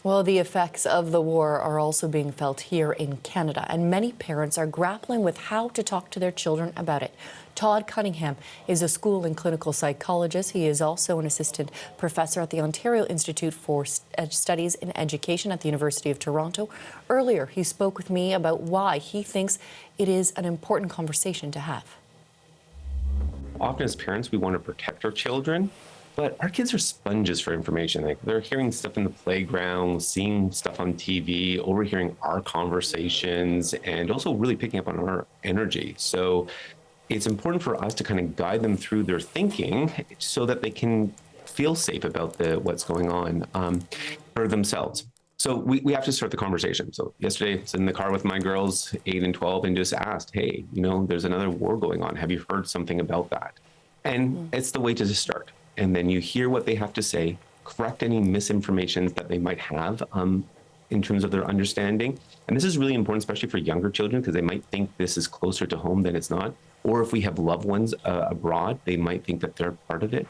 Well, the effects of the war are also being felt here in Canada, and many parents are grappling with how to talk to their children about it. Todd Cunningham is a school and clinical psychologist. He is also an assistant professor at the Ontario Institute for Studies in Education at the University of Toronto. Earlier, he spoke with me about why he thinks it is an important conversation to have. Often as parents, we want to protect our children, but our kids are sponges for information. Like, they're hearing stuff in the playground, seeing stuff on TV, overhearing our conversations, and also really picking up on our energy. So it's important for us to kind of guide them through their thinking so that they can feel safe about what's going on for themselves. So we have to start the conversation. So yesterday I was in the car with my girls, 8 and 12, and just asked, hey, there's another war going on. Have you heard something about that? And it's the way to just start. And then you hear what they have to say, correct any misinformation that they might have in terms of their understanding. And this is really important, especially for younger children, because they might think this is closer to home than it's not. Or if we have loved ones abroad, they might think that they're part of it.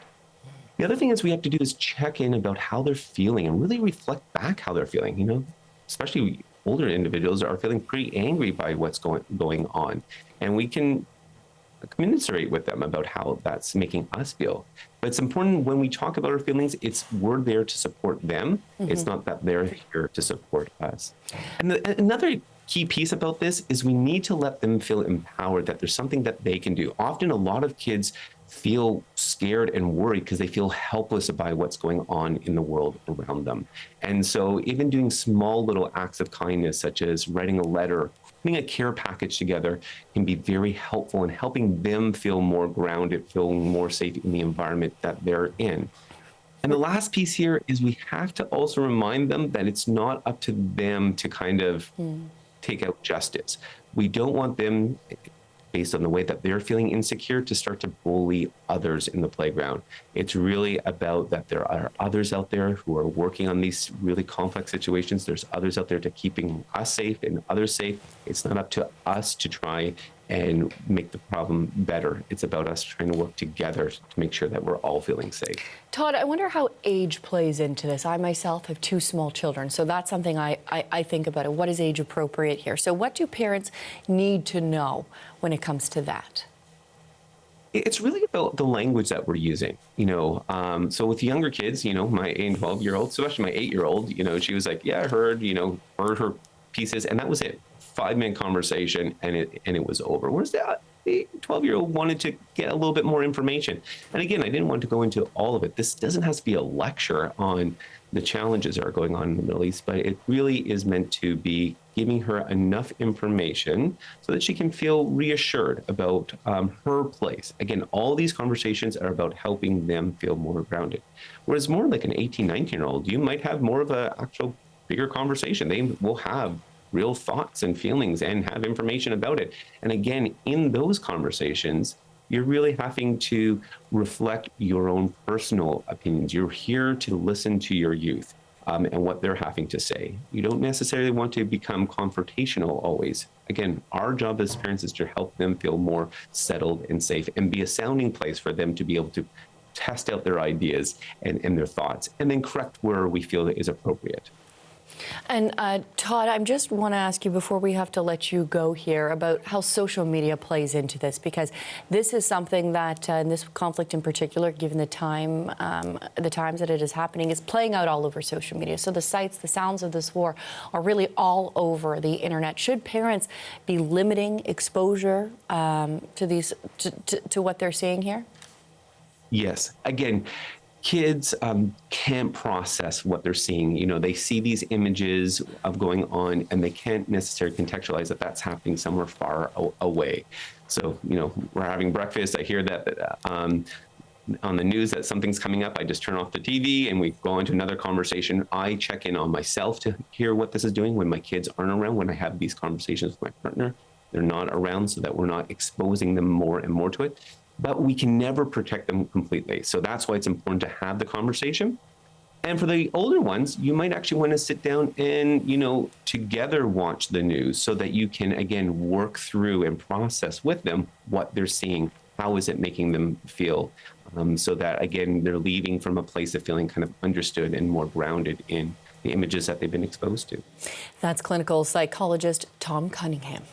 The other thing is we have to do is check in about how they're feeling and really reflect back how they're feeling. Especially older individuals are feeling pretty angry by what's going on. And we can commiserate with them about how that's making us feel. But it's important when we talk about our feelings, we're there to support them. Mm-hmm. It's not that they're here to support us. And another key piece about this is we need to let them feel empowered, that there's something that they can do. Often a lot of kids feel scared and worried because they feel helpless by what's going on in the world around them. And so even doing small little acts of kindness, such as writing a letter, putting a care package together, can be very helpful in helping them feel more grounded, feeling more safe in the environment that they're in. And the last piece here is we have to also remind them that it's not up to them to kind of take out justice. We don't want them, based on the way that they're feeling insecure, to start to bully others in the playground. It's really about that there are others out there who are working on these really complex situations. There's others out there to keeping us safe and others safe. It's not up to us to try and make the problem better. It's about us trying to work together to make sure that we're all feeling safe. Todd, I wonder how age plays into this. I myself have 2 small children, so that's something I think about. What is age appropriate here? So what do parents need to know when it comes to that? It's really about the language that we're using, so with younger kids, my 8 and 12-year-old, especially my 8-year-old, she was like, yeah, I heard her pieces, and that was it. 5-minute conversation, and it was over. Whereas the 12-year-old wanted to get a little bit more information. And again, I didn't want to go into all of it. This doesn't have to be a lecture on the challenges that are going on in the Middle East, but it really is meant to be giving her enough information so that she can feel reassured about her place. Again, all these conversations are about helping them feel more grounded. Whereas more like an 18, 19-year-old, you might have more of an actual bigger conversation. They will have real thoughts and feelings and have information about it. And again, in those conversations, you're really having to reflect your own personal opinions. You're here to listen to your youth and what they're having to say. You don't necessarily want to become confrontational always. Again, our job as parents is to help them feel more settled and safe and be a sounding place for them to be able to test out their ideas and their thoughts, and then correct where we feel that is appropriate. And Todd, I just want to ask you before we have to let you go here about how social media plays into this, because this is something that, in this conflict in particular, given the times that it is happening, is playing out all over social media. So the sights, the sounds of this war are really all over the internet. Should parents be limiting exposure to what they're seeing here? Yes. Again, kids can't process what they're seeing. They see these images of going on, and they can't necessarily contextualize that that's happening somewhere far away. So, we're having breakfast. I hear that on the news that something's coming up. I just turn off the TV and we go into another conversation. I check in on myself to hear what this is doing when my kids aren't around, when I have these conversations with my partner. They're not around, so that we're not exposing them more and more to it. But we can never protect them completely. So that's why it's important to have the conversation. And for the older ones, you might actually want to sit down and, together watch the news so that you can, again, work through and process with them what they're seeing. How is it making them feel? So that, again, they're leaving from a place of feeling kind of understood and more grounded in the images that they've been exposed to. That's clinical psychologist Todd Cunningham.